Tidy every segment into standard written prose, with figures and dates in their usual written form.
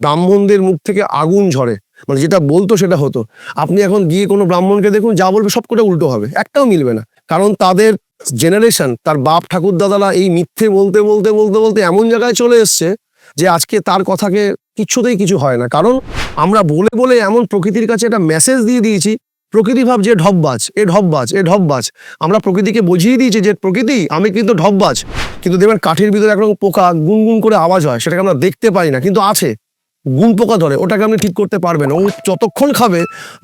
ব্রাহ্মণদের মুখ থেকে আগুন ঝরে, মানে যেটা বলতো সেটা হতো। আপনি এখন গিয়ে কোনো ব্রাহ্মণকে দেখুন, যা বলবে সব কটা উল্টো হবে, একটাও মিলবে না। কারণ তাদের জেনারেশন, তার বাপ ঠাকুর দাদারা এই মিথ্যে বলতে বলতে বলতে বলতে এমন জায়গায় চলে এসছে যে আজকে তার কথাকে কিছুতেই কিছু হয় না। কারণ আমরা বলে বলে এমন প্রকৃতির কাছে একটা মেসেজ দিয়ে দিয়েছি, প্রকৃতি ভাবছে ঢপবাজ, এ ঢপবাজ, এ ঢপবাজ। আমরা প্রকৃতিকে বুঝিয়ে দিয়েছি যে প্রকৃতি আমি কিন্তু ঢপবাজ। কিন্তু দেখবেন কাঠের ভিতরে একরকম পোকা গুনগুন করে আওয়াজ হয়, সেটাকে আমরা দেখতে পাই না, কিন্তু আছে। গুণ পোকা ধরে, ওটাকে আপনি ঠিক করতে পারবেন। ও যতক্ষণ খাবে,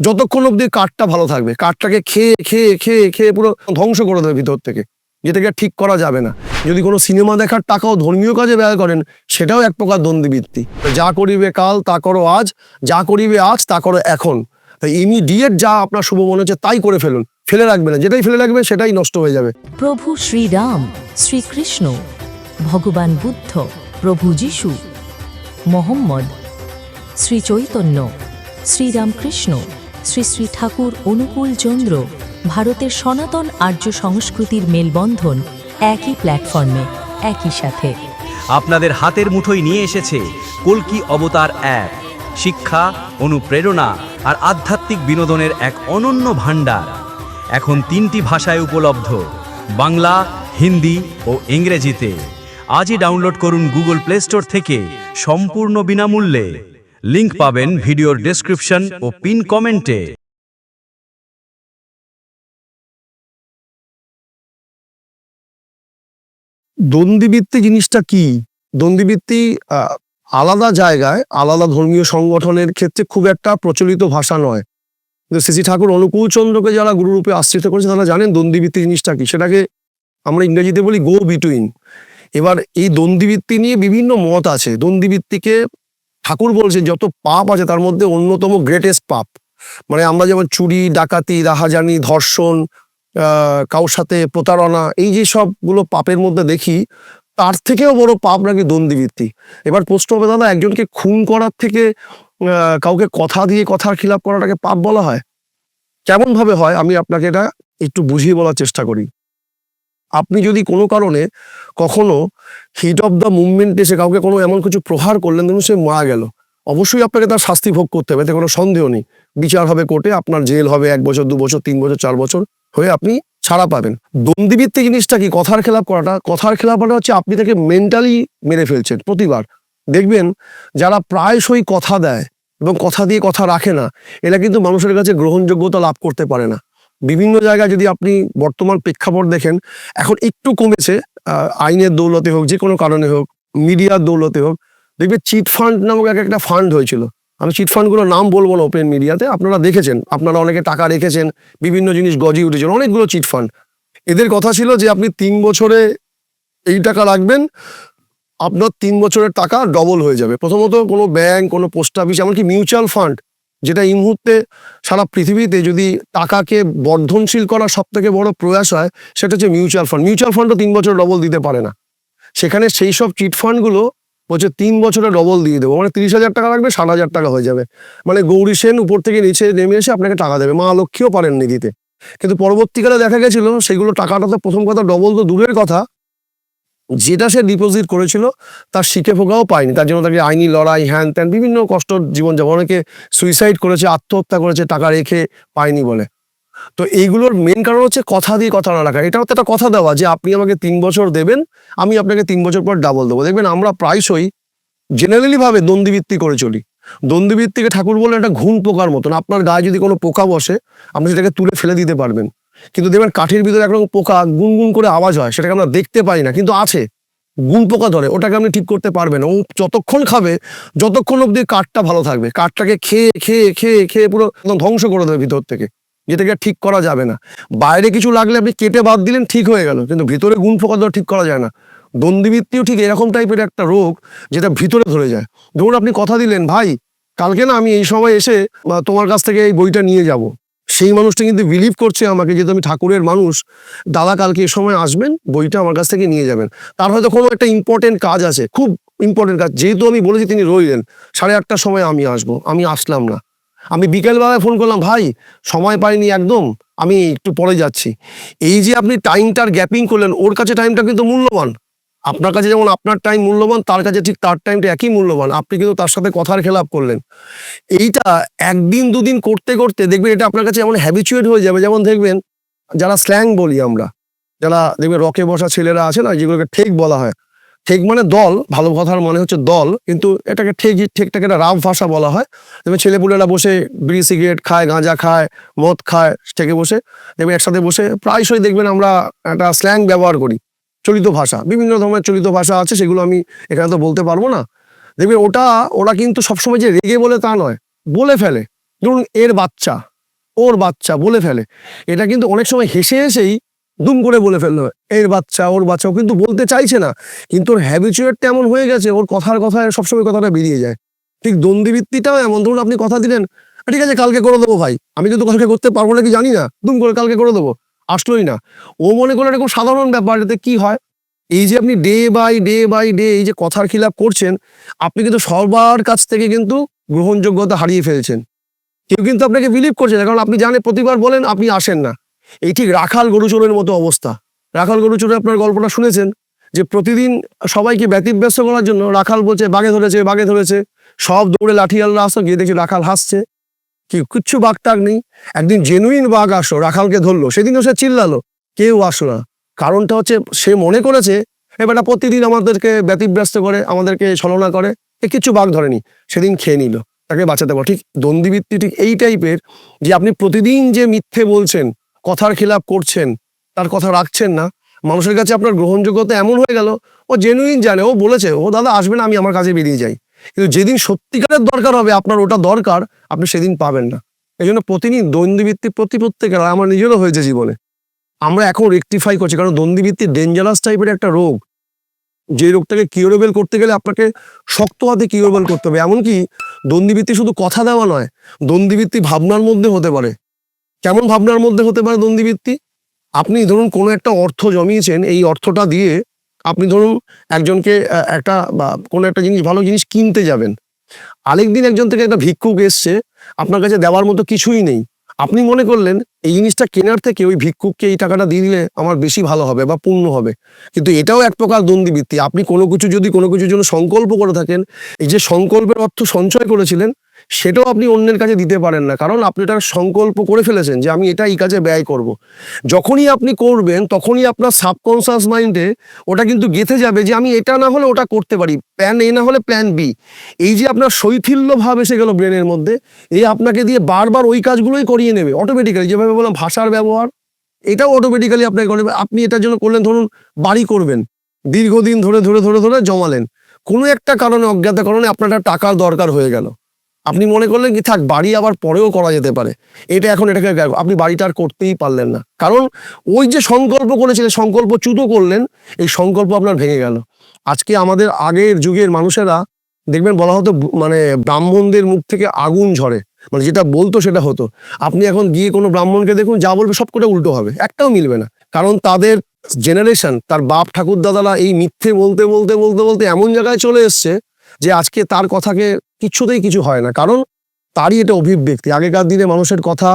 যতক্ষণ অব্দি কাঠটা ভালো থাকবে, কাঠটাকে খেয়ে খেয়ে খেয়ে খেয়ে পুরো ধ্বংস করে দেবে ভিতর থেকে, যেটাকে ঠিক করা যাবে না। যদি কোনো সিনেমা দেখার টাকাও ধর্মীয় কাজে ব্যয় করেন, সেটাও এক প্রকার দ্বন্দ্ববৃত্তি। যা করিবে কাল তা করো আজ, যা করিবে আজ তা করো এখন। তাই ইমিডিয়েট যা আপনার শুভ মনে হচ্ছে তাই করে ফেলুন, ফেলে রাখবে না। যেটাই ফেলে রাখবে সেটাই নষ্ট হয়ে যাবে। প্রভু শ্রীরাম, শ্রীকৃষ্ণ, ভগবান বুদ্ধ, প্রভু যিশু, মোহাম্মদ, শ্রী চৈতন্য, শ্রীরামকৃষ্ণ, শ্রী শ্রী ঠাকুর অনুকূল চন্দ্র, ভারতের সনাতন আর্য সংস্কৃতির মেলবন্ধন একই প্ল্যাটফর্মে, একই সাথে। আপনাদের হাতের মুঠোয় নিয়ে এসেছে কল্কি অবতার অ্যাপ। শিক্ষা, অনুপ্রেরণা আর আধ্যাত্মিক বিনোদনের এক অনন্য ভাণ্ডার। এখন 3টি ভাষায় উপলব্ধ, বাংলা, হিন্দি ও ইংরেজিতে। আজই ডাউনলোড করুন গুগল প্লে স্টোর থেকে সম্পূর্ণ বিনামূল্যে। লিংক পাবেন ভিডিওর ডেসক্রিপশন ও পিন কমেন্টে। দ্বন্দ্ববৃত্তি জিনিসটা কি? দ্বন্দ্ববৃত্তি আলাদা জায়গায় আলাদা ধর্মীয় সংগঠনের ক্ষেত্রে খুব একটা প্রচলিত ভাষা নয়। কিন্তু শ্রী ঠাকুর অনুকূল চন্দ্রকে যারা গুরুরূপে আশ্রিত করেছে তারা জানেন দ্বন্দ্ববৃত্তি জিনিসটা কি। সেটাকে আমরা ইংরেজিতে বলি গো বিটুইন। এবার এই দ্বন্দ্ববৃত্তি নিয়ে বিভিন্ন মত আছে। দ্বন্দ্ববৃত্তিকে ঠাকুর বলছে যত পাপ আছে তার মধ্যে অন্যতম গ্রেটেস্ট পাপ। মানে আমরা যেমন চুরি, ডাকাতি, রাহাজানি, ধর্ষণ, কারোর সাথে প্রতারণা, এই যে সবগুলো পাপের মধ্যে দেখি, তার থেকেও বড় পাপ নাকি দ্বন্দ্ববৃত্তি। এবার প্রশ্ন হবে, দাদা একজনকে খুন করার থেকে কাউকে কথা দিয়ে কথার খিলাপ করাটাকে পাপ বলা হয়? কেমন ভাবে হয় আমি আপনাকে এটা একটু বুঝিয়ে বলার চেষ্টা করি। আপনি যদি কোনো কারণে কখনো হিট অফ দ্য মুভমেন্ট এসে কাউকে কোনো এমন কিছু প্রহার করলেন, দেখুন সে মারা গেল, অবশ্যই আপনাকে তার শাস্তি ভোগ করতে হবে, এতে কোনো সন্দেহ নেই। বিচার হবে কোর্টে, আপনার জেল হবে 1 বছর, 2 বছর, 3 বছর, 4 বছর হয়ে আপনি ছাড়া পাবেন। দ্বন্দ্ববৃত্তি জিনিসটা কি? কথার খেলাপ করাটা। কথার খেলাপটা হচ্ছে আপনি তাকে মেন্টালি মেরে ফেলছেন। প্রতিবার দেখবেন যারা প্রায়শই কথা দেয় এবং কথা দিয়ে কথা রাখে না, এরা কিন্তু মানুষের কাছে গ্রহণযোগ্যতা লাভ করতে পারে না। বিভিন্ন জায়গায় যদি আপনি বর্তমান প্রেক্ষাপট দেখেন, এখন একটু কমেছে, আইনের দৌলতে হোক, যে কোনো কারণে হোক, মিডিয়ার দৌলতে হোক। দেখবে চিট ফান্ড নামক একটা ফান্ড হয়েছিল। আমি চিট ফান্ডগুলোর নাম বলবো না ওপেন মিডিয়াতে, আপনারা দেখেছেন, আপনারা অনেকে টাকা রেখেছেন, বিভিন্ন জিনিস গজিয়ে উঠেছেন, অনেকগুলো চিট ফান্ড। এদের কথা ছিল যে আপনি 3 বছরে এই টাকা রাখবেন, আপনার 3 বছরের টাকা ডবল হয়ে যাবে। প্রথমত কোনো ব্যাংক, কোনো পোস্ট অফিস, এমনকি মিউচুয়াল ফান্ড, যেটা এই মুহূর্তে সারা পৃথিবীতে যদি টাকাকে বর্ধনশীল করার সব থেকে বড় প্রয়াস হয়, সেটা হচ্ছে মিউচুয়াল ফান্ড। মিউচুয়াল ফান্ডও 3 বছর ডবল দিতে পারে না। সেখানে সেই সব চিট ফান্ডগুলো বলছে 3 বছরে ডবল দিয়ে দেবো, মানে 30,000 টাকা রাখবে 60,000 টাকা হয়ে যাবে। মানে গৌরী সেন উপর থেকে নিচে নেমে এসে আপনাকে টাকা দেবে। মা লক্ষ্মীও পারেননি দিতে। কিন্তু পরবর্তীকালে দেখা গেছিল সেগুলো টাকাটা তো প্রথম কথা ডবল তো দূরের কথা, যেটা সে ডিপোজিট করেছিল তার শিখে ফোকাও পায়নি। তার জন্য তাকে আইনি লড়াই, হ্যান ত্যান, বিভিন্ন কষ্ট জীবনযাপন, অনেকে সুইসাইড করেছে, আত্মহত্যা করেছে টাকা রেখে পায়নি বলে। তো এইগুলোর মেন কারণ হচ্ছে কথা দিয়ে কথা না রাখা। এটা হচ্ছে একটা কথা দেওয়া যে আপনি আমাকে 3 বছর দেবেন, আমি আপনাকে 3 বছর পর ডাবল দেবো। দেখবেন আমরা প্রায়শই জেনারেলি ভাবে দ্বন্দ্ববৃত্তি করে চলি। দ্বন্দ্ববৃত্তিকে ঠাকুর বলে একটা ঘুণ পোকার মতন। আপনার গায়ে যদি কোনো পোকা বসে, আপনি সেটাকে তুলে ফেলে দিতে পারবেন, কিন্তু দেখবেন কাঠের ভিতরে একরকম পোকা গুনগুন করে আওয়াজ হয়, সেটাকে আমরা দেখতে পাই না, কিন্তু আছে। গুণ পোকা ধরে, ওটাকে আপনি ঠিক করতে পারবেন। ও যতক্ষণ খাবে, যতক্ষণ অব্দি কাঠটা ভালো থাকবে, কাঠটাকে খেয়ে খেয়ে খেয়ে খেয়ে পুরো ধ্বংস করে দেবে ভিতর থেকে, যেটাকে ঠিক করা যাবে না। বাইরে কিছু লাগলে আপনি কেটে বাদ দিলেন, ঠিক হয়ে গেল, কিন্তু ভিতরে গুণ পোকা ধরে ঠিক করা যায় না। দ্বন্দ্ববৃত্তিও ঠিক এরকম টাইপের একটা রোগ, যেটা ভিতরে ধরে যায়। ধরুন আপনি কথা দিলেন, ভাই কালকে না আমি এই সময় এসে তোমার কাছ থেকে এই বইটা নিয়ে যাব। সেই মানুষটা কিন্তু বিলিভ করছে আমাকে, যেহেতু আমি ঠাকুরের মানুষ, দাদা কালকে এই সময় আসবেন, বইটা আমার কাছ থেকে নিয়ে যাবেন। তার হয়তো কোনো একটা ইম্পর্টেন্ট কাজ আছে, খুব ইম্পর্টেন্ট কাজ, যেহেতু আমি বলেছি তিনি রইলেন, 8:30টার সময় আমি আসবো, আমি আসলাম না। আমি বিকেলবেলায় ফোন করলাম, ভাই সময় পাইনি একদম, আমি একটু পরে যাচ্ছি। এই যে আপনি টাইমটার গ্যাপিং করলেন, ওর কাছে টাইমটা কিন্তু মূল্যবান, আপনার কাছে যেমন আপনার টাইম মূল্যবান, তার কাছে ঠিক তার টাইমটা একই মূল্যবান। আপনি কিন্তু তার সাথে কথার খেলাপ করলেন। এইটা একদিন দুদিন করতে করতে দেখবেন এটা আপনার কাছে এমন হ্যাবিচুয়েট হয়ে যাবে। যেমন দেখবেন যারা স্ল্যাং বলি আমরা, যারা দেখবেন রকে বসা ছেলেরা আছে না, যেগুলোকে ঠেক বলা হয়। ঠেক মানে দল, ভালো কথার মানে হচ্ছে দল, কিন্তু এটাকে ঠেকটাকে একটা রাফ ভাষা বলা হয়। দেখবেন ছেলেপুলেরা বসে বিড়ি সিগারেট খায়, গাঁজা খায়, মদ খায়, ঠেকে বসে দেখবেন একসাথে বসে প্রায়শই দেখবেন আমরা একটা স্ল্যাং ব্যবহার করি, চলিত ভাষা। বিভিন্ন ধরনের চলিত ভাষা আছে, সেগুলো আমি এখানে তো বলতে পারবো না। দেখবেন ওরা কিন্তু সবসময় যে রেগে বলে তা নয়, বলে ফেলে। ধরুন এর বাচ্চা, ওর বাচ্চা বলে ফেলে। এটা কিন্তু অনেক সময় হেসে হেসেই দুম করে বলে ফেললো, এর বাচ্চা, ওর বাচ্চা। ও কিন্তু বলতে চাইছে না, কিন্তু ওর হ্যাবিচুয়েটটা এমন হয়ে গেছে, ওর কথায় সবসময় কথাটা বেরিয়ে যায়। ঠিক দ্বন্দ্বিবৃত্তিটাও এমন। ধরুন আপনি কথা দিলেন, ঠিক আছে কালকে করে দেবো ভাই, আমি কিন্তু কালকে করতে পারবো নাকি জানি না, দুম করে কালকে করে দেবো, আসলোই না। ও মনে করলো এরকম সাধারণ ব্যাপার। এতে কি হয়, এই যে আপনি ডে বাই ডে এই যে কথার খিলাপ করছেন, আপনি কিন্তু সবার কাছ থেকে কিন্তু গ্রহণযোগ্যতা হারিয়ে ফেলছেন। কেউ কিন্তু আপনাকে বিলিভ করছে না, কারণ আপনি জানেন প্রতিবার বলেন, আপনি আসেন না। এই ঠিক রাখাল গরু চোরের মতো অবস্থা। রাখাল গরু চোরের আপনার গল্পটা শুনেছেন, যে প্রতিদিন সবাইকে ব্যতিব্যস্ত করার জন্য রাখাল বলছে বাঘে ধরেছে, বাঘে ধরেছে, সব দৌড়ে লাঠিয়ালরা আসতো, গিয়ে দেখি রাখাল হাসছে, কিচ্ছু বাঘ টাগ নেই। একদিন জেনুইন বাঘ আসলো, রাখালকে ধরলো, সেদিনও সে চিল্লালো, কেউ আসলো না। কারণটা হচ্ছে সে মনে করেছে এবারটা প্রতিদিন আমাদেরকে ব্যতিব্যস্ত করে, আমাদেরকে ছলনা করে, কিচ্ছু বাঘ ধরেনি, সেদিন খেয়ে নিল, তাকে বাঁচাতে পারো। ঠিক দ্বন্দ্বিবৃত্তি ঠিক এই টাইপের, যে আপনি প্রতিদিন যে মিথ্যে বলছেন, কথার খিলাপ করছেন, তার কথা রাখছেন না, মানুষের কাছে আপনার গ্রহণযোগ্যতা এমন হয়ে গেল, ও জেনুইন জানে, ও বলেছে ও দাদা আসবে না, আমি আমার কাজে বেরিয়ে যাই। কিন্তু যেদিন সত্যিকারের দরকার হবে, আপনার ওটা দরকার, আপনি সেদিন পাবেন না। এই জন্য প্রতিদিন দ্বন্দ্বিবৃত্তি প্রত্যেকের, আমার নিজেরও হয়েছে জীবনে, আমরা এখন রেকটিফাই করছি। কারণ দ্বন্দ্বিবৃত্তি ডেঞ্জারাস টাইপের একটা রোগ, যে রোগটাকে কিউরেবল করতে গেলে আপনাকে শক্ত হাতে কিউরেবল করতে হবে। এমনকি দ্বন্দ্বিবৃত্তি শুধু কথা দেওয়া নয়, দ্বন্দ্বিবৃত্তি ভাবনার মধ্যে হতে পারে। কেমন ভাবনার মধ্যে হতে পারে দ্বন্দ্বিবৃত্তি? আপনি ধরুন কোনো একটা অর্থ জমিয়েছেন, এই অর্থটা দিয়ে আপনি ধরুন একজনকে একটা বা কোনো একটা জিনিস, ভালো জিনিস কিনতে যাবেন। আরেকদিন একজন থেকে একটা ভিক্ষুক এসছে, আপনার কাছে দেওয়ার মতো কিছুই নেই। আপনি মনে করলেন এই জিনিসটা কেনার থেকে ওই ভিক্ষুককে এই টাকাটা দিয়ে দিলে আমার বেশি ভালো হবে বা পূর্ণ হবে। কিন্তু এটাও এক প্রকার দ্বন্দ্বিবৃত্তি। আপনি কোনো কিছুর জন্য সংকল্প করে থাকেন, এই যে সংকল্পের অর্থ সঞ্চয় করেছিলেন, সেটাও আপনি অন্যের কাছে দিতে পারেন না, কারণ আপনি এটা সংকল্প করে ফেলেছেন যে আমি এটা এই কাজে ব্যয় করব। যখনই আপনি করবেন, তখনই আপনার সাবকনসিয়াস মাইন্ডে ওটা কিন্তু গেঁথে যাবে যে আমি এটা না হলে ওটা করতে পারি, প্ল্যান এ না হলে প্ল্যান বি। এই যে আপনার শৈথিল্য ভাব এসে গেল ব্রেনের মধ্যে, এই আপনাকে দিয়ে বারবার ওই কাজগুলোই করিয়ে নেবে অটোমেটিক্যালি। যেভাবে বললাম ভাষার ব্যবহার, এটাও অটোমেটিক্যালি আপনাকে করবে। আপনি এটার জন্য করলেন, ধরুন বাড়ি করবেন, দীর্ঘদিন ধরে ধরে ধরে ধরে জমালেন, কোনো একটা কারণে, অজ্ঞাত কারণে আপনার একটা টাকার দরকার হয়ে গেল। আপনি মনে করলেন কি থাক, বাড়ি আবার পরেও করা যেতে পারে, এটাকে আপনি বাড়িটা আর করতেই পারলেন না, কারণ ওই যে সংকল্প করেছিলেন, সংকল্প চ্যুত করলেন, এই সংকল্প আপনার ভেঙে গেল। আজকে আমাদের আগের যুগের মানুষেরা দেখবেন বলা হতো মানে ব্রাহ্মণদের মুখ থেকে আগুন ঝরে, মানে যেটা বলতো সেটা হতো। আপনি এখন গিয়ে কোনো ব্রাহ্মণকে দেখুন, যা বলবে সব করে উল্টো হবে, একটাও মিলবে না। কারণ তাদের জেনারেশন, তার বাপ ঠাকুর দাদারা এই মিথ্যে বলতে বলতে বলতে বলতে এমন জায়গায় চলে এসছে যে আজকে তার কথাকে কিছুতেই কিছু হয় না, কারণ তারই এটা অভিব্যক্তি। আগেকার দিনে মানুষের কথা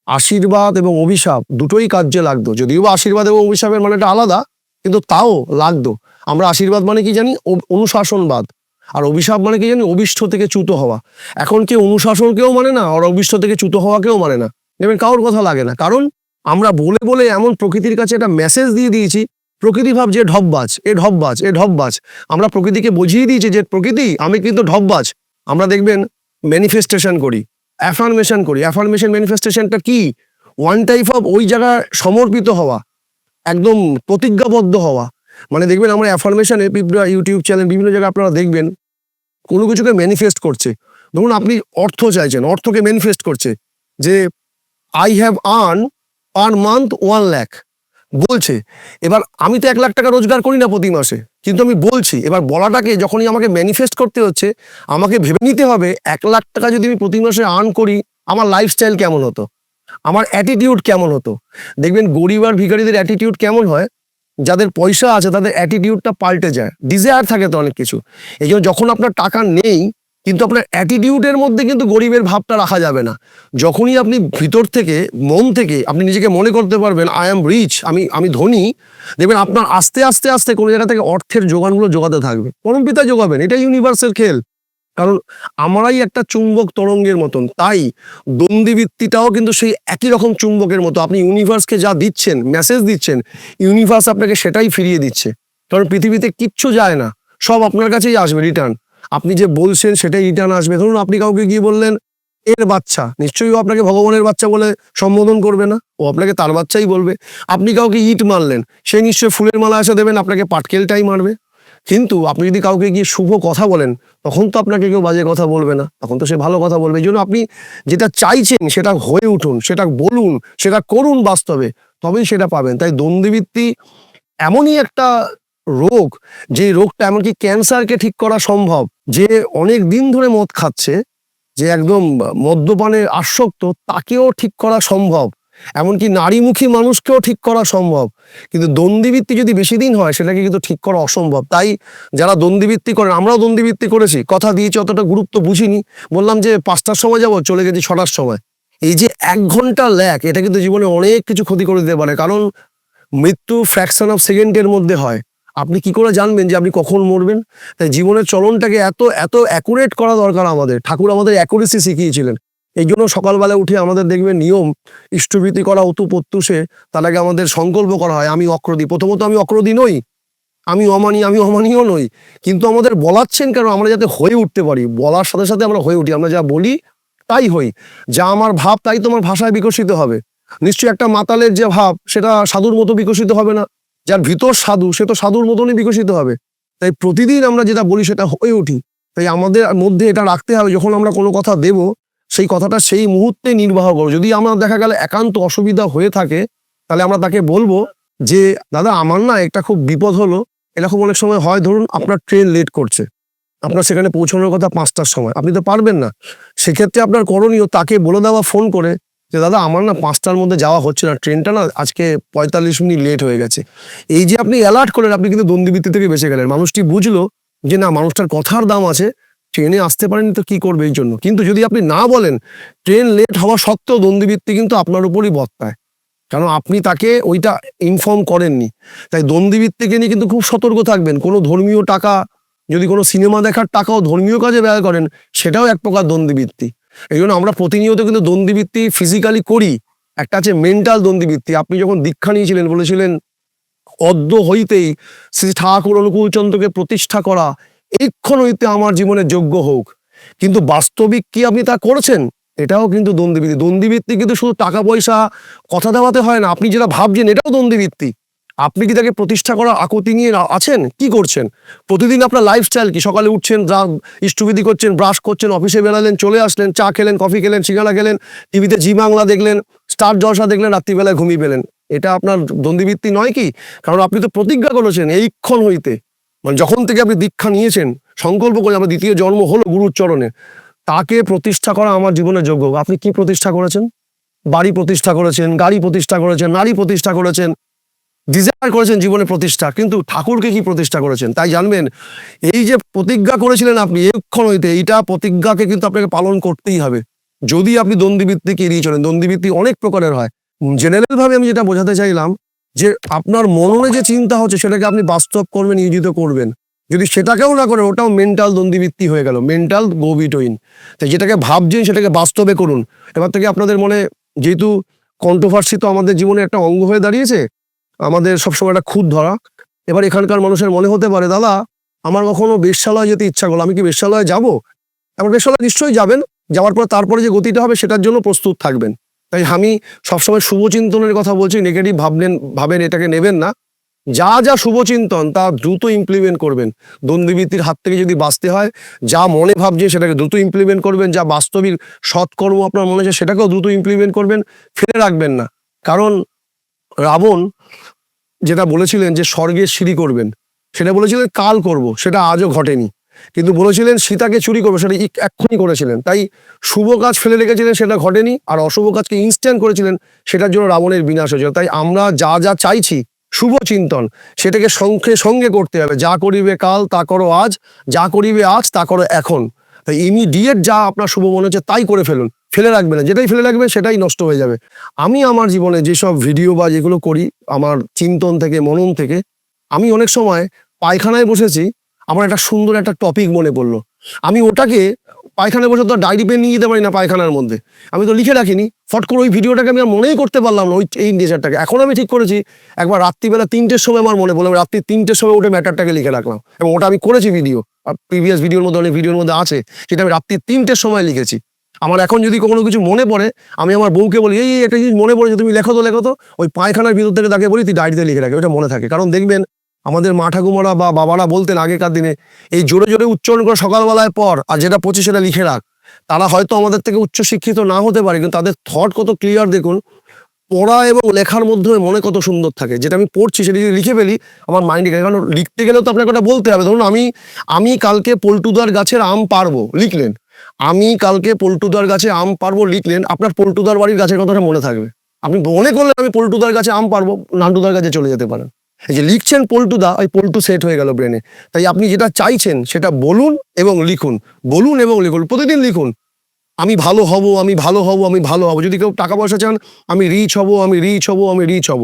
আশীর্বাদ এবং অভিশাপ দুটোই কার্যে লাগতো, যদিও বা আশীর্বাদ এবং অভিশাপের মানে এটা আলাদা, কিন্তু তাও লাগতো। আমরা আশীর্বাদ মানে কি জানি, অনুশাসনবাদ, আর অভিশাপ মানে কি জানি, অভিষ্ট থেকে চ্যুত হওয়া। এখন কেউ অনুশাসনকেও মানে না, আর অভিষ্ট থেকে চ্যুত হওয়াকেও মানে না। দেখবেন কারোর কথা লাগে না, কারণ আমরা বলে বলে এমন প্রকৃতির কাছে একটা মেসেজ দিয়ে দিয়েছি, প্রকৃতি ভাব যে ঢপবাজ, এ ঢপবাজ, এ ঢপবাজ। আমরা প্রকৃতিকে বুঝিয়ে দিয়েছি যে প্রকৃতি আমি কিন্তু ঢপবাজ। আমরা দেখবেন ম্যানিফেস্টেশন করি, অ্যাফার্মেশন করি। অ্যাফার্মেশন ম্যানিফেস্টেশনটা কি? ওয়ান টাইপ অফ ওই জায়গায় সমর্পিত হওয়া, একদম প্রতিজ্ঞাবদ্ধ হওয়া। মানে দেখবেন আমরা অ্যাফার্মেশনে ইউটিউব চ্যানেল বিভিন্ন জায়গায় আপনারা দেখবেন কোনো কিছুকে ম্যানিফেস্ট করছে। ধরুন আপনি অর্থ চাইছেন, অর্থকে ম্যানিফেস্ট করছে যে I have earn per month 1 lakh বলছে। এবার আমি তো 1 লাখ টাকা রোজগার করি না প্রতি মাসে, কিন্তু আমি বলছি। এবার বলাটাকে যখনই আমাকে ম্যানিফেস্ট করতে হচ্ছে, আমাকে ভেবে নিতে হবে 1 লাখ টাকা যদি আমি প্রতি মাসে আর্ন করি, আমার লাইফস্টাইল কেমন হতো, আমার অ্যাটিটিউড কেমন হতো। দেখবেন গরিব আর ভিখারিদের অ্যাটিটিউড কেমন হয়, যাদের পয়সা আছে তাদের অ্যাটিটিউডটা পাল্টে যায়, ডিজায়ার থাকে তো অনেক কিছু। এই জন্য যখন আপনার টাকা নেই, কিন্তু আপনার অ্যাটিটিউডের মধ্যে কিন্তু গরিবের ভাবটা রাখা যাবে না। যখনই আপনি ভিতর থেকে মন থেকে আপনি নিজেকে মনে করতে পারবেন আই অ্যাম রিচ, আমি ধনী, দেখবেন আপনার আস্তে আস্তে আস্তে কোনো জায়গা থেকে অর্থের যোগানগুলো যোগাতে থাকবে, পরমপিতা যোগাবেন। এটা ইউনিভার্সের খেল, কারণ আমরাই একটা চুম্বক তরঙ্গের মতন। তাই দ্বন্দ্ববৃত্তিটাও কিন্তু সেই একই রকম চুম্বকের মতো। আপনি ইউনিভার্সকে যা দিচ্ছেন, মেসেজ দিচ্ছেন, ইউনিভার্স আপনাকে সেটাই ফিরিয়ে দিচ্ছে। কারণ পৃথিবীতে কিচ্ছু যায় না, সব আপনার কাছেই আসবে রিটার্ন। আপনি যে বলছেন সেটাই রিটার্ন আসবে। ধরুন আপনি কাউকে গিয়ে বললেন এর বাচ্চা, নিশ্চয়ই ও আপনাকে ভগবানের বাচ্চা বলে সম্বোধন করবে না, ও আপনাকে তার বাচ্চাই বলবে। আপনি কাউকে ইট মারলেন, সে নিশ্চয়ই ফুলের মালা এসে দেবেন, আপনাকে পাটকেলটাই মারবে। কিন্তু আপনি যদি কাউকে গিয়ে শুভ কথা বলেন, তখন তো আপনাকে কেউ বাজে কথা বলবে না, তখন তো সে ভালো কথা বলবে। এই জন্য আপনি যেটা চাইছেন সেটা হয়ে উঠুন, সেটা বলুন, সেটা করুন বাস্তবে, তবেই সেটা পাবেন। তাই দ্বন্দ্ববৃত্তি এমনই একটা রোগ, যে রোগটা এমনকি ক্যান্সারকে ঠিক করা সম্ভব। যে অনেক দিন ধরে মদ খাচ্ছে, যে একদম মদ্যপানে আসক্ত, তাকেও ঠিক করা সম্ভব। এমনকি নারীমুখী মানুষকেও ঠিক করা সম্ভব। কিন্তু দ্বন্দ্ববৃত্তি যদি বেশি দিন হয়, সেটাকে কিন্তু ঠিক করা অসম্ভব। তাই যারা দ্বন্দ্ববৃত্তি করেন, আমরাও দ্বন্দ্ববৃত্তি করেছি, কথা দিয়েছি, অতটা গুরুত্ব বুঝিনি, বললাম যে 5টার সময় যাব, চলে গেছি 6টার সময়। এই যে 1 ঘন্টা ল্যাক, এটা কিন্তু জীবনে অনেক কিছু ক্ষতি করে দিতে পারে। কারণ মৃত্যু ফ্র্যাকশন অফ সেকেন্ডের মধ্যে হয়। আপনি কি করে জানবেন যে আপনি কখন মরবেন? তাই জীবনের চলনটাকে এত এত অ্যাকুরেট করা দরকার আমাদের। ঠাকুর আমাদের অ্যাকুরেসি শিখিয়েছিলেন। এই জন্য সকালবেলা উঠে আমাদের দেখবেন নিয়ম, ইষ্টভীতি করা অতু প্রত্যুষে, তার আগে আমাদের সংকল্প করা হয় আমি অক্রোধী। প্রথমত আমি অক্রোধী নই, আমি অমানীয় নই, কিন্তু আমাদের বলাচ্ছেন কারণ আমরা যাতে হয়ে উঠতে পারি। বলার সাথে সাথে আমরা হয়ে উঠি, আমরা যা বলি তাই হই। যা আমার ভাব তাই তোমার ভাষায় বিকশিত হবে। নিশ্চয়ই একটা মাতালের যে ভাব, সেটা সাধুর মতো বিকশিত হবে না। যার ভিতর সাধু, সে তো সাধুর মতনই বিকশিত হবে। তাই প্রতিদিন আমরা যেটা বলি সেটা হয়ে উঠি। তাই আমাদের মধ্যে এটা রাখতে হবে, যখন আমরা কোনো কথা দেব, সেই কথাটা সেই মুহূর্তে নির্বাহ করো। যদি আমার দেখা গেল একান্ত অসুবিধা হয়ে থাকে, তাহলে আমরা তাকে বলবো যে দাদা আমার না একটা খুব বিপদ হলো। এরকম অনেক সময় হয়, ধরুন আপনার ট্রেন লেট করছে, আপনার সেখানে পৌঁছানোর কথা 5টার সময়, আপনি তো পারবেন না। সেক্ষেত্রে আপনার করণীয় তাকে বলে দেওয়া ফোন করে যে দাদা আমার না 5টার মধ্যে যাওয়া হচ্ছে না, ট্রেনটা না আজকে 45 মিনিট লেট হয়ে গেছে। এই যে আপনি অ্যালার্ট করলেন, আপনি কিন্তু দ্বন্দ্ববৃত্তি থেকে বেঁচে গেলেন। মানুষটি বুঝলো যে না, মানুষটার কথার দাম আছে, ট্রেনে আসতে পারেনি তো কি করবে এই জন্য। কিন্তু যদি আপনি না বলেন, ট্রেন লেট হওয়া সত্ত্বেও দ্বন্দ্ববৃত্তি কিন্তু আপনার উপরই বর্তায়, কারণ আপনি তাকে ওইটা ইনফর্ম করেননি। তাই দ্বন্দ্ববৃত্তিকে নিয়ে কিন্তু খুব সতর্ক থাকবেন। কোনো ধর্মীয় টাকা, যদি কোনো সিনেমা দেখার টাকাও ধর্মীয় কাজে ব্যয় করেন, সেটাও এক প্রকার দ্বন্দ্ববৃত্তি। এই জন্য আমরা প্রতিনিয়ত কিন্তু দ্বন্দ্ববৃত্তি ফিজিক্যালি করি। একটা আছে মেন্টাল দ্বন্দ্ববৃত্তি। আপনি যখন দীক্ষা নিয়েছিলেন, বলেছিলেন অদ্য হইতেই শ্রী ঠাকুর অনুকূলচন্দ্রকে প্রতিষ্ঠা করা এইক্ষণ হইতে আমার জীবনে যোগ্য হোক। কিন্তু বাস্তবিক কি আপনি তা করেছেন? এটাও কিন্তু দ্বন্দ্ববৃত্তি। দ্বন্দ্ববৃত্তি কিন্তু শুধু টাকা পয়সা কথা দেওয়াতে হয় না, আপনি যেটা ভাবছেন এটাও দ্বন্দ্ববৃত্তি। আপনি কি তাকে প্রতিষ্ঠা করার আকুতি নিয়ে আছেন? কি করছেন? প্রতিদিন আপনার লাইফস্টাইল কি? সকালে উঠছেন, ইষ্টবিধি করছেন, ব্রাশ করছেন, অফিসে বেরালেন, চলে আসলেন, চা খেলেন, কফি খেলেন, সিঙ্গাড়া খেলেন, টিভিতে জি বাংলা দেখলেন, স্টার জলসা দেখলেন, রাত্রিবেলায় ঘুমিয়ে পেলেন। এটা আপনার দ্বন্দ্ববৃত্তি নয় কি? কারণ আপনি তো প্রতিজ্ঞা করেছেন এইক্ষণ হইতে, মানে যখন থেকে আপনি দীক্ষা নিয়েছেন, সংকল্প করে আমার দ্বিতীয় জন্ম হলো গুরুর চরণে, তাকে প্রতিষ্ঠা করা আমার জীবনের যোগ্য। আপনি কি প্রতিষ্ঠা করেছেন? বাড়ি প্রতিষ্ঠা করেছেন, গাড়ি প্রতিষ্ঠা করেছেন, নারী প্রতিষ্ঠা করেছেন, ডিজায়ার করেছেন জীবনে প্রতিষ্ঠা, কিন্তু ঠাকুরকে কি প্রতিষ্ঠা করেছেন? তাই জানবেন, এই যে প্রতিজ্ঞা করেছিলেন আপনি এক্ষণ হইতে, এইটা প্রতিজ্ঞাকে কিন্তু আপনাকে পালন করতেই হবে, যদি আপনি দ্বন্দ্ববৃত্তিকে এড়িয়ে চলেন। দ্বন্দ্ববৃত্তি অনেক প্রকারের হয়। জেনারেল ভাবে আমি যেটা বোঝাতে চাইলাম, যে আপনার মননে যে চিন্তা হচ্ছে সেটাকে আপনি বাস্তব কর্মে নিয়োজিত করবেন। যদি সেটাকেও না করেন, ওটাও মেন্টাল দ্বন্দ্ববৃত্তি হয়ে গেল, মেন্টাল গো বিটুইন। তাই যেটাকে ভাবছেন সেটাকে বাস্তবে করুন। এবার থেকে আপনাদের মনে, যেহেতু কন্ট্রোভার্সি তো আমাদের জীবনে একটা অঙ্গ হয়ে দাঁড়িয়েছে, আমাদের সবসময় একটা খুঁত ধরা। এবার এখানকার মানুষের মনে হতে পারে, দাদা আমার কখনো বেশ্যালয় যেতে ইচ্ছা করলো, আমি কি বেশ্যালয়ে যাবো? এবার বেশ্যালয় নিশ্চয়ই যাবেন, যাওয়ার পর তারপরে যে গতিটা হবে সেটার জন্য প্রস্তুত থাকবেন। তাই আমি সবসময় শুভচিন্তনের কথা বলছি, নেগেটিভ ভাবেন এটাকে নেবেন না। যা যা শুভচিন্তন তা দ্রুত ইমপ্লিমেন্ট করবেন। দ্বন্দ্ববৃত্তির হাত থেকে যদি বাঁচতে হয়, যা মনে ভাবছেন সেটাকে দ্রুত ইমপ্লিমেন্ট করবেন। যা বাস্তবিক সৎকর্ম আপনার মনে আছে সেটাকেও দ্রুত ইমপ্লিমেন্ট করবেন, ফেলে রাখবেন না। কারণ রাবণ যেটা বলেছিলেন যে স্বর্গের সিঁড়ি করবেন, সেটা বলেছিলেন কাল করব, সেটা আজও ঘটেনি। কিন্তু বলেছিলেন সীতাকে চুরি করবো, সেটা এক্ষুনি করেছিলেন। তাই শুভ কাজ ফেলে রেখেছিলেন, সেটা ঘটেনি, আর অশুভ কাজকে ইনস্ট্যান্ট করেছিলেন, সেটার জন্য রাবণের বিনাশ হয়েছিল। তাই আমরা যা যা চাইছি শুভ চিন্তন, সেটাকে সঙ্গে সঙ্গে করতে হবে। যা করিবে কাল তা করো আজ, যা করিবে আজ তা করো এখন। তাই ইমিডিয়েট যা আপনার শুভ মনে হচ্ছে তাই করে ফেলুন, ফেলে রাখবে না, যেটাই ফেলে রাখবে সেটাই নষ্ট হয়ে যাবে। আমি আমার জীবনে যেসব ভিডিও বা যেগুলো করি আমার চিন্তন থেকে, মনন থেকে, আমি অনেক সময় পায়খানায় বসেছি, আমার একটা সুন্দর একটা টপিক মনে পড়লো, আমি ওটাকে পায়খানায় বসে তো ডায়েরি পেন নিয়ে যেতে পারি না পায়খানার মধ্যে, আমি তো লিখে রাখিনি, ফট করে ওই ভিডিওটাকে আমি আর মনেই করতে পারলাম না, ওই এই নেচারটাকে। এখন আমি ঠিক করেছি, একবার রাত্রিবেলা 3টের সময় আমার মনে পড়লো, আমি রাত্রি 3টের সময় উঠে ম্যাটারটাকে লিখে রাখলাম, এবং ওটা আমি করেছি ভিডিও, আর প্রিভিয়াস ভিডিওর মধ্যে অনেক ভিডিওর মধ্যে আছে, সেটা আমি রাত্রি 3টের সময় লিখেছি। আমার এখন যদি কোনো কিছু মনে পড়ে, আমি আমার বউকে বলি, এই একটা জিনিস মনে পড়ে যে তুমি লেখো তো, ওই পায়খানার ভিতর থেকে তাকে বলি তুই ডায়েরিতে লিখে রাখে, ওটা মনে থাকে। কারণ দেখবেন আমাদের মা ঠাকুমারা বা বাবারা বলতেন আগেকার দিনে, এই জোরে জোরে উচ্চারণ করে সকালবেলায় পর, আর যেটা পড়ছি সেটা লিখে রাখ। তারা হয়তো আমাদের থেকে উচ্চ শিক্ষিত না হতে পারে, কিন্তু তাদের থট কত ক্লিয়ার দেখুন, পড়া এবং লেখার মধ্যে মনে কত সুন্দর থাকে। যেটা আমি পড়ছি সেটা যদি লিখে ফেলি আমার মাইন্ডে, কারণ লিখতে গেলেও তো আপনাকে ওটা বলতে হবে। ধরুন আমি কালকে পল্টুদার গাছের আম পারবো লিখলেন, আমি কালকে পল্টুদার গাছে আম পারবো লিখলেন, আপনার পল্টুদার বাড়ির গাছের কথাটা মনে থাকবে। আপনি মনে করলেন আমি পল্টুদার গাছে আম পারবো, নান্টুদার কাছে চলে যেতে পারেন। এই যে লিখছেন পল্টুদা, ওই পল্টু সেট হয়ে গেল ব্রেনে। তাই আপনি যেটা চাইছেন সেটা বলুন এবং লিখুন, বলুন এবং লিখুন, প্রতিদিন লিখুন আমি ভালো হব, আমি ভালো হব, আমি ভালো হব। যদি কেউ টাকা পয়সা চান, আমি রিচ হব, আমি রিচ হব, আমি রিচ হব।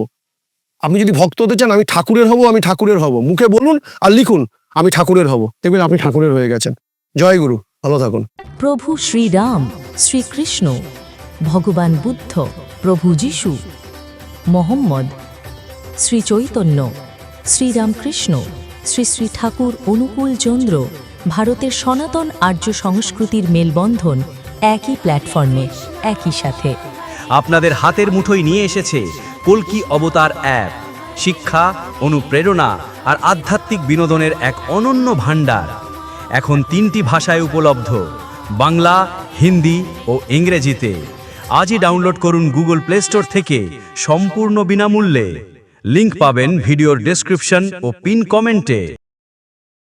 আপনি যদি ভক্ত হতে চান, আমি ঠাকুরের হব, আমি ঠাকুরের হব। মুখে বলুন আর লিখুন আমি ঠাকুরের হব, দেখবেন আপনি ঠাকুরের হয়ে গেছেন। জয় গুরু, ভালো থাকুন। প্রভু শ্রীরাম, শ্রীকৃষ্ণ, ভগবান বুদ্ধ, প্রভু যিশু, মোহাম্মদ, শ্রী চৈতন্য, শ্রীরামকৃষ্ণ, শ্রী শ্রী ঠাকুর অনুকূল চন্দ্র, ভারতের সনাতন আর্য সংস্কৃতির মেলবন্ধন, একই প্ল্যাটফর্মে, একই সাথে। আপনাদের হাতের মুঠোয় নিয়ে এসেছে কল্কি অবতার অ্যাপ, শিক্ষা, অনুপ্রেরণা আর আধ্যাত্মিক বিনোদনের এক অনন্য ভাণ্ডার। এখন 3টি ভাষায় উপলব্ধ, বাংলা, হিন্দি ও ইংরেজিতে। আজই ডাউনলোড করুন গুগল প্লে স্টোর থেকে সম্পূর্ণ বিনামূল্যে। লিংক পাবেন ভিডিওর ডেসক্রিপশন ও পিন কমেন্টে।